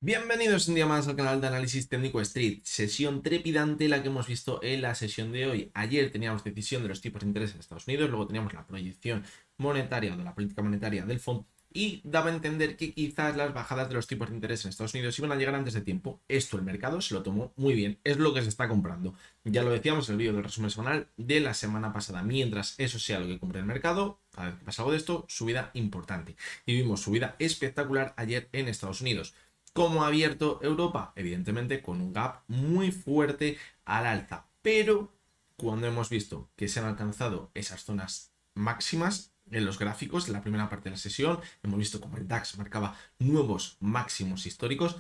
Bienvenidos un día más al canal de análisis técnico Street. Sesión trepidante la que hemos visto en la sesión de hoy. Ayer teníamos decisión de los tipos de interés en Estados Unidos, luego teníamos la proyección monetaria o de la política monetaria del FOMC y daba a entender que quizás las bajadas de los tipos de interés en Estados Unidos iban a llegar antes de tiempo. Esto el mercado se lo tomó muy bien, es lo que se está comprando. Ya lo decíamos en el vídeo del resumen semanal de la semana pasada. Mientras eso sea lo que compre el mercado, a ver qué pasa algo de esto, subida importante. Y vimos subida espectacular ayer en Estados Unidos. ¿Cómo ha abierto Europa? Evidentemente con un gap muy fuerte al alza. Pero cuando hemos visto que se han alcanzado esas zonas máximas en los gráficos, en la primera parte de la sesión, hemos visto como el DAX marcaba nuevos máximos históricos,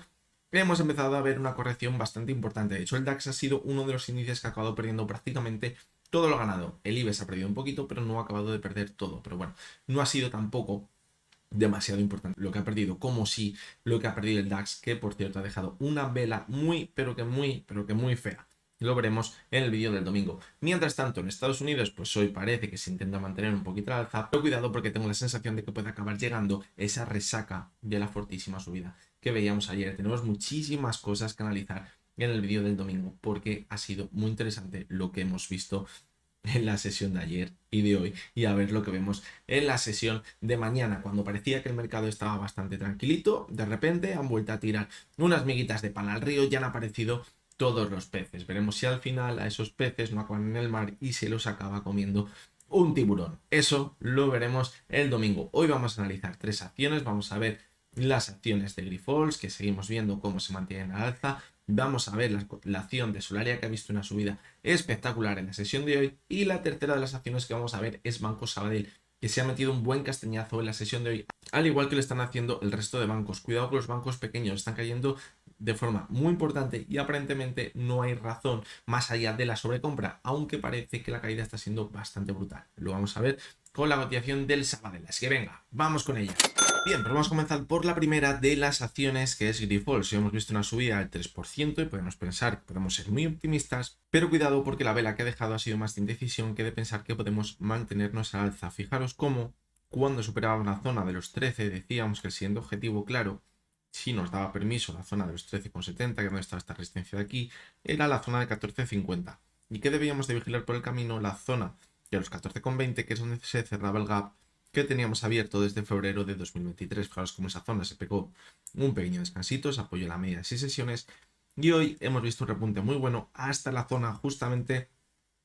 hemos empezado a ver una corrección bastante importante. De hecho, el DAX ha sido uno de los índices que ha acabado perdiendo prácticamente todo lo ganado. El IBEX ha perdido un poquito, pero no ha acabado de perder todo. Pero bueno, no ha sido tampoco demasiado importante lo que ha perdido, como si lo que ha perdido el DAX, que por cierto ha dejado una vela muy, pero que muy fea. Lo veremos en el vídeo del domingo. Mientras tanto, en Estados Unidos, pues hoy parece que se intenta mantener un poquito al alza, pero cuidado porque tengo la sensación de que puede acabar llegando esa resaca de la fortísima subida que veíamos ayer. Tenemos muchísimas cosas que analizar en el vídeo del domingo porque ha sido muy interesante lo que hemos visto en la sesión de ayer y de hoy y a ver lo que vemos en la sesión de mañana. Cuando parecía que el mercado estaba bastante tranquilito, de repente han vuelto a tirar unas miguitas de pan al río y han aparecido todos los peces. Veremos si al final a esos peces no acaban en el mar y se los acaba comiendo un tiburón. Eso lo veremos el domingo. Hoy vamos a analizar tres acciones, vamos a ver las acciones de Grifols, que seguimos viendo cómo se mantienen al alza. Vamos a ver la acción de Solaria, que ha visto una subida espectacular en la sesión de hoy. Y la tercera de las acciones que vamos a ver es Banco Sabadell, que se ha metido un buen castañazo en la sesión de hoy, al igual que lo están haciendo el resto de bancos. Cuidado con los bancos pequeños, están cayendo de forma muy importante y aparentemente no hay razón más allá de la sobrecompra, aunque parece que la caída está siendo bastante brutal. Lo vamos a ver con la cotización del Sabadell. Así que venga, vamos con ella. Bien, pues vamos a comenzar por la primera de las acciones, que es Grifols. Hemos visto una subida del 3% y podemos pensar que podemos ser muy optimistas, pero cuidado porque la vela que ha dejado ha sido más de indecisión que de pensar que podemos mantenernos al alza. Fijaros cómo cuando superábamos la zona de los 13 decíamos que el siguiente objetivo, claro, si nos daba permiso la zona de los 13,70, que es donde está esta resistencia de aquí, era la zona de 14,50. ¿Y qué debíamos de vigilar por el camino? La zona de los 14,20, que es donde se cerraba el gap que teníamos abierto desde febrero de 2023. Fijaros cómo esa zona se pegó un pequeño descansito, se apoyó la media de 6 sesiones y hoy hemos visto un repunte muy bueno hasta la zona justamente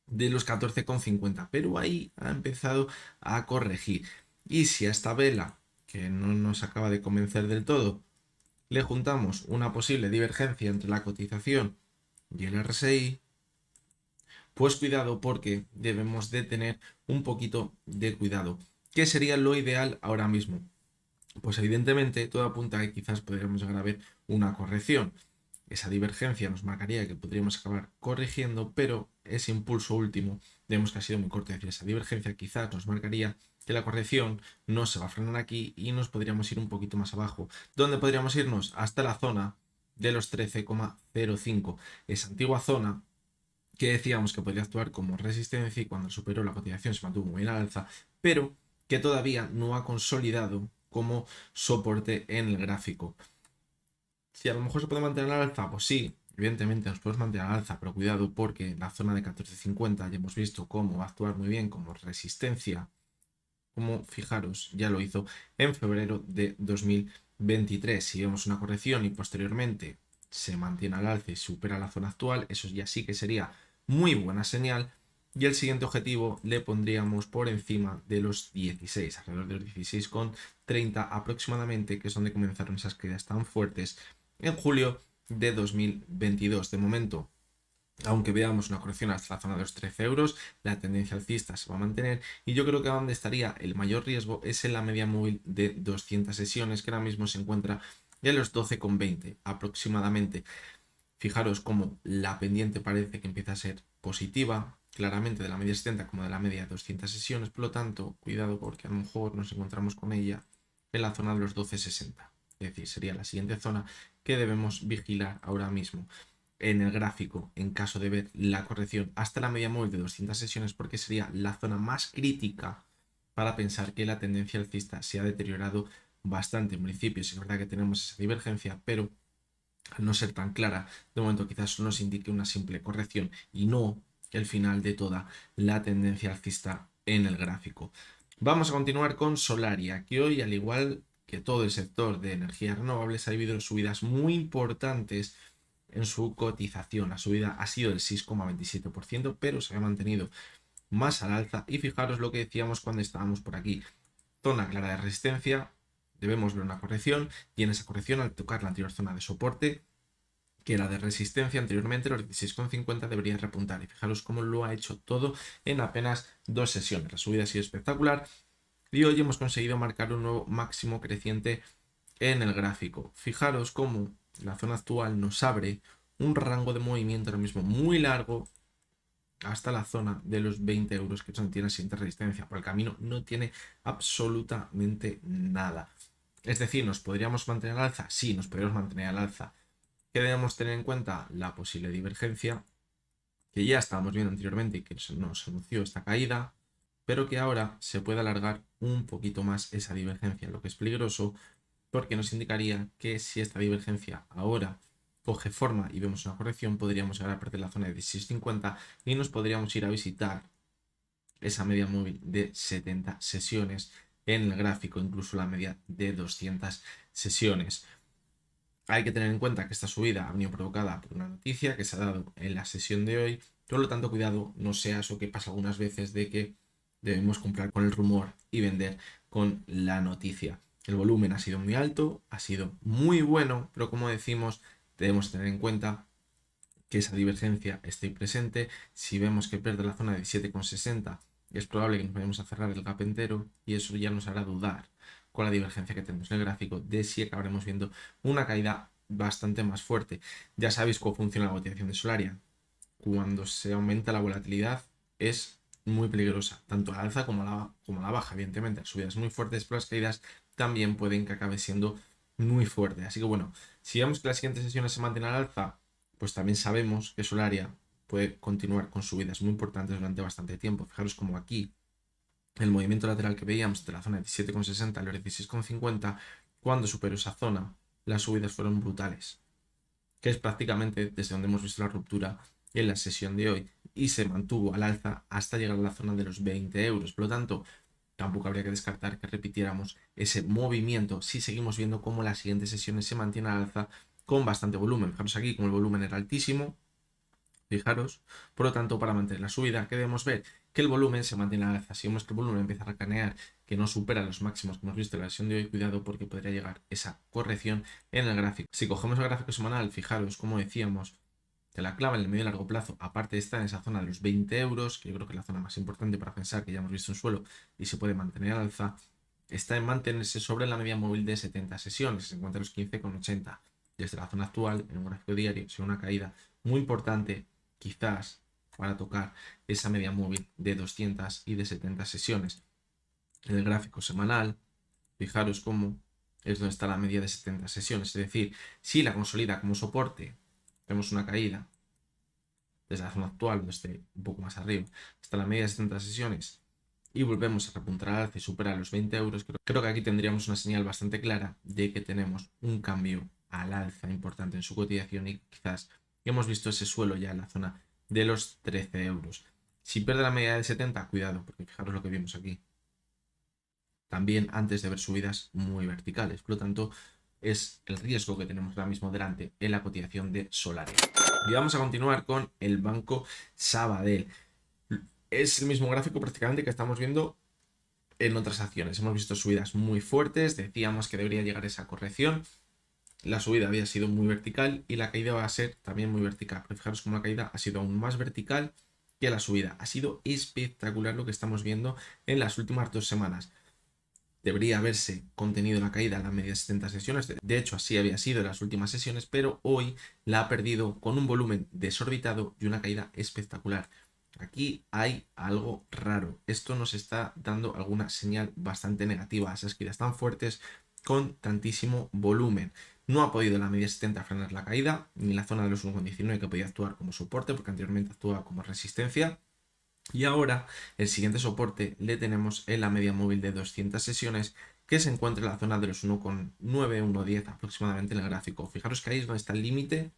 de los 14,50, pero ahí ha empezado a corregir. Y si a esta vela, que no nos acaba de convencer del todo, le juntamos una posible divergencia entre la cotización y el RSI, pues cuidado porque debemos de tener un poquito de cuidado. ¿Qué sería lo ideal ahora mismo? Pues evidentemente todo apunta a que quizás podríamos llegar a ver una corrección. Esa divergencia nos marcaría que podríamos acabar corrigiendo, pero ese impulso último vemos que ha sido muy corto. Es decir, esa divergencia quizás nos marcaría que la corrección no se va a frenar aquí y nos podríamos ir un poquito más abajo. ¿Dónde podríamos irnos? Hasta la zona de los 13,05. Esa antigua zona que decíamos que podría actuar como resistencia y cuando superó la cotización se mantuvo muy en alza, pero que todavía no ha consolidado como soporte en el gráfico. Si a lo mejor se puede mantener al alza, pues sí, evidentemente nos podemos mantener al alza, pero cuidado porque la zona de 14,50 ya hemos visto cómo va a actuar muy bien como resistencia, como fijaros, ya lo hizo en febrero de 2023. Si vemos una corrección y posteriormente se mantiene al alza y supera la zona actual, eso ya sí que sería muy buena señal. Y el siguiente objetivo le pondríamos por encima de los 16, alrededor de los 16,30 aproximadamente, que es donde comenzaron esas caídas tan fuertes en julio de 2022. De momento, aunque veamos una corrección hasta la zona de los 13 euros, la tendencia alcista se va a mantener y yo creo que donde estaría el mayor riesgo es en la media móvil de 200 sesiones, que ahora mismo se encuentra en los 12,20 aproximadamente. Fijaros cómo la pendiente parece que empieza a ser positiva, claramente de la media 70 como de la media de 200 sesiones, por lo tanto, cuidado porque a lo mejor nos encontramos con ella en la zona de los 12,60. Es decir, sería la siguiente zona que debemos vigilar ahora mismo en el gráfico en caso de ver la corrección hasta la media móvil de 200 sesiones, porque sería la zona más crítica para pensar que la tendencia alcista se ha deteriorado bastante. En principio es verdad que tenemos esa divergencia, pero al no ser tan clara, de momento quizás nos indique una simple corrección y no el final de toda la tendencia alcista en el gráfico. Vamos a continuar con Solaria, que hoy, al igual que todo el sector de energías renovables, ha habido subidas muy importantes en su cotización. La subida ha sido del 6,27%, pero se ha mantenido más al alza. Y fijaros lo que decíamos cuando estábamos por aquí. Zona clara de resistencia, debemos ver una corrección, y en esa corrección, al tocar la anterior zona de soporte, que era de resistencia anteriormente, los 16,50 debería repuntar. Y fijaros cómo lo ha hecho todo en apenas 2 sesiones. La subida ha sido espectacular y hoy hemos conseguido marcar un nuevo máximo creciente en el gráfico. Fijaros cómo la zona actual nos abre un rango de movimiento ahora mismo muy largo hasta la zona de los 20 euros, que son tiene siguiente resistencia. Por el camino no tiene absolutamente nada. Es decir, ¿nos podríamos mantener al alza? Sí, nos podríamos mantener al alza. ¿Qué debemos tener en cuenta? La posible divergencia, que ya estábamos viendo anteriormente y que nos anunció esta caída, pero que ahora se puede alargar un poquito más esa divergencia, lo que es peligroso porque nos indicaría que si esta divergencia ahora coge forma y vemos una corrección, podríamos llegar a perder la zona de 16,50 y nos podríamos ir a visitar esa media móvil de 70 sesiones en el gráfico, incluso la media de 200 sesiones. Hay que tener en cuenta que esta subida ha venido provocada por una noticia que se ha dado en la sesión de hoy. Por lo tanto, cuidado, no sea eso que pasa algunas veces de que debemos comprar con el rumor y vender con la noticia. El volumen ha sido muy alto, ha sido muy bueno, pero como decimos, debemos tener en cuenta que esa divergencia esté presente. Si vemos que pierde la zona de 17,60, es probable que nos vayamos a cerrar el gap entero y eso ya nos hará dudar con la divergencia que tenemos en el gráfico de si acabaremos viendo una caída bastante más fuerte. Ya sabéis cómo funciona la cotización de Solaria. Cuando se aumenta la volatilidad es muy peligrosa, tanto a la alza como a la baja. Evidentemente, las subidas muy fuertes, pero las caídas también pueden que acabe siendo muy fuerte. Así que bueno, si vemos que las siguientes sesiones se mantienen al alza, pues también sabemos que Solaria puede continuar con subidas muy importantes durante bastante tiempo. Fijaros como aquí el movimiento lateral que veíamos de la zona de 17,60 a los 16,50, cuando superó esa zona, las subidas fueron brutales, que es prácticamente desde donde hemos visto la ruptura en la sesión de hoy, y se mantuvo al alza hasta llegar a la zona de los 20 euros. Por lo tanto, tampoco habría que descartar que repitiéramos ese movimiento si seguimos viendo cómo las siguientes sesiones se mantienen al alza con bastante volumen. Fijaros aquí como el volumen era altísimo, fijaros. Por lo tanto, para mantener la subida, ¿qué debemos ver? Que el volumen se mantiene al alza. Si vemos que el volumen empieza a racanear, que no supera los máximos que hemos visto en la sesión de hoy, cuidado porque podría llegar esa corrección en el gráfico. Si cogemos el gráfico semanal, fijaros, como decíamos, que la clave en el medio y largo plazo, aparte está en esa zona de los 20 euros, que yo creo que es la zona más importante para pensar que ya hemos visto un suelo y se puede mantener al alza, está en mantenerse sobre la media móvil de 70 sesiones, se encuentra los 15,80. Desde la zona actual, en un gráfico diario, si una caída muy importante, quizás para tocar esa media móvil de 200 y de 70 sesiones. En el gráfico semanal, fijaros cómo es donde está la media de 70 sesiones, es decir, si la consolida como soporte, vemos una caída desde la zona actual, desde un poco más arriba, hasta la media de 70 sesiones, y volvemos a repuntar al alza y superar los 20 euros, creo que aquí tendríamos una señal bastante clara de que tenemos un cambio al alza importante en su cotización y quizás hemos visto ese suelo ya en la zona de los 13 euros. Si pierde la media de 70, cuidado, porque fijaros lo que vimos aquí. También antes de ver subidas muy verticales. Por lo tanto, es el riesgo que tenemos ahora mismo delante en la cotización de Solaria. Y vamos a continuar con el Banco Sabadell. Es el mismo gráfico prácticamente que estamos viendo en otras acciones. Hemos visto subidas muy fuertes, decíamos que debería llegar esa corrección. La subida había sido muy vertical y la caída va a ser también muy vertical. Pero fijaros cómo la caída ha sido aún más vertical que la subida. Ha sido espectacular lo que estamos viendo en las últimas 2 semanas. Debería haberse contenido la caída en la media de 70 sesiones. De hecho, así había sido en las últimas sesiones, pero hoy la ha perdido con un volumen desorbitado y una caída espectacular. Aquí hay algo raro. Esto nos está dando alguna señal bastante negativa. Esas caídas tan fuertes con tantísimo volumen. No ha podido la media 70 frenar la caída, ni la zona de los 1,19 que podía actuar como soporte, porque anteriormente actuaba como resistencia. Y ahora el siguiente soporte le tenemos en la media móvil de 200 sesiones que se encuentra en la zona de los 1,9, 1,10 aproximadamente en el gráfico. Fijaros que ahí es donde está el límite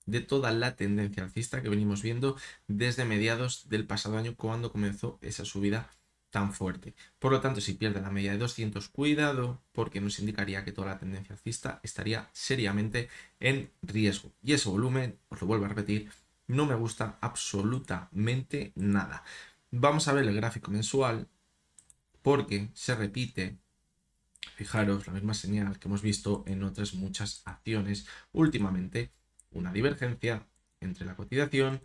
de toda la tendencia alcista que venimos viendo desde mediados del pasado año cuando comenzó esa subida tan fuerte. Por lo tanto, si pierde la media de 200, cuidado, porque nos indicaría que toda la tendencia alcista estaría seriamente en riesgo. Y ese volumen, os lo vuelvo a repetir, no me gusta absolutamente nada. Vamos a ver el gráfico mensual porque se repite, fijaros, la misma señal que hemos visto en otras muchas acciones últimamente, una divergencia entre la cotización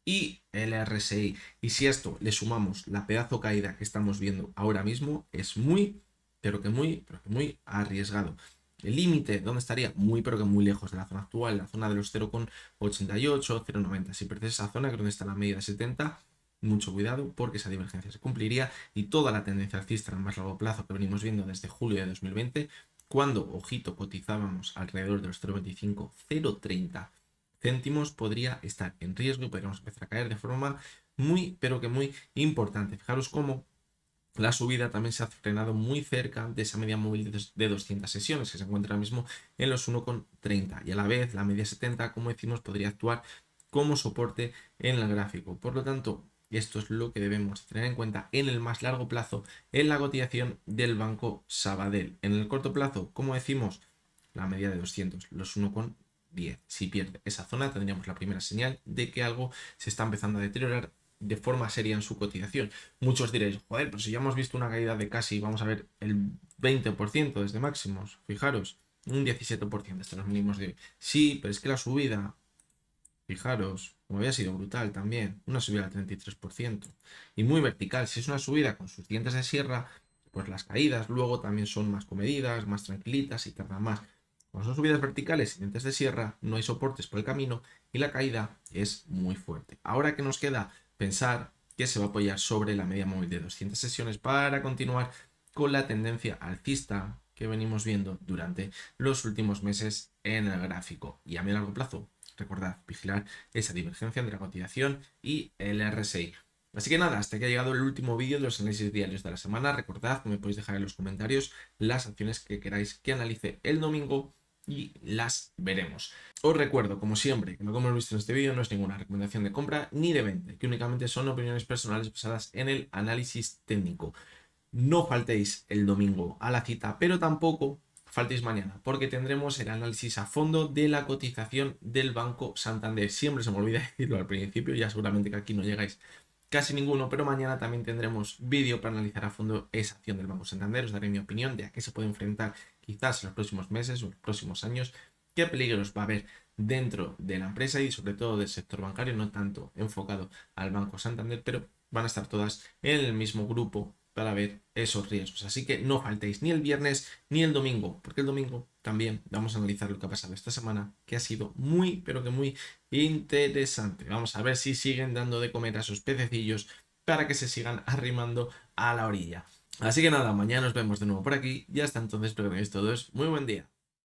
y el RSI. Y si esto le sumamos la pedazo caída que estamos viendo ahora mismo, es muy, pero que muy arriesgado. El límite, ¿dónde estaría? Muy, pero que muy lejos de la zona actual, la zona de los 0,88, 0,90. Si perdes esa zona, que es donde está la media de 70, mucho cuidado porque esa divergencia se cumpliría y toda la tendencia alcista en el más largo plazo que venimos viendo desde julio de 2020, cuando, ojito, cotizábamos alrededor de los 0,25, 0,30 céntimos, podría estar en riesgo y podríamos empezar a caer de forma muy, pero que muy importante. Fijaros cómo la subida también se ha frenado muy cerca de esa media móvil de 200 sesiones que se encuentra ahora mismo en los 1,30 y a la vez la media 70, como decimos, podría actuar como soporte en el gráfico. Por lo tanto, esto es lo que debemos tener en cuenta en el más largo plazo en la cotización del Banco Sabadell. En el corto plazo, como decimos, la media de 200, los 1,10. Si pierde esa zona, tendríamos la primera señal de que algo se está empezando a deteriorar de forma seria en su cotización. Muchos diréis, joder, pero si ya hemos visto una caída de casi, vamos a ver, el 20% desde máximos, fijaros, un 17% hasta los mínimos de hoy. Sí, pero es que la subida, fijaros, como había sido brutal también, una subida del 33% y muy vertical. Si es una subida con sus dientes de sierra, pues las caídas luego también son más comedidas, más tranquilitas y tardan más. Cuando son subidas verticales y dientes de sierra, no hay soportes por el camino y la caída es muy fuerte. Ahora que nos queda pensar que se va a apoyar sobre la media móvil de 200 sesiones para continuar con la tendencia alcista que venimos viendo durante los últimos meses en el gráfico. Y a medio largo plazo, recordad, vigilar esa divergencia entre la cotización y el RSI. Así que nada, hasta que ha llegado el último vídeo de los análisis diarios de la semana. Recordad que me podéis dejar en los comentarios las acciones que queráis que analice el domingo y las veremos. Os recuerdo, como siempre, que lo que hemos visto en este vídeo no es ninguna recomendación de compra ni de venta, que únicamente son opiniones personales basadas en el análisis técnico. No faltéis el domingo a la cita, pero tampoco faltéis mañana, porque tendremos el análisis a fondo de la cotización del Banco Santander. Siempre se me olvida decirlo al principio, ya seguramente que aquí no llegáis casi ninguno, pero mañana también tendremos vídeo para analizar a fondo esa acción del Banco Santander. Os daré mi opinión de a qué se puede enfrentar quizás en los próximos meses o en los próximos años, qué peligros va a haber dentro de la empresa y sobre todo del sector bancario, no tanto enfocado al Banco Santander, pero van a estar todas en el mismo grupo para ver esos riesgos. Así que no faltéis ni el viernes ni el domingo, porque el domingo también vamos a analizar lo que ha pasado esta semana, que ha sido muy, pero que muy interesante. Vamos a ver si siguen dando de comer a sus pececillos para que se sigan arrimando a la orilla. Así que nada, mañana nos vemos de nuevo por aquí y hasta entonces espero que tengáis todos muy buen día.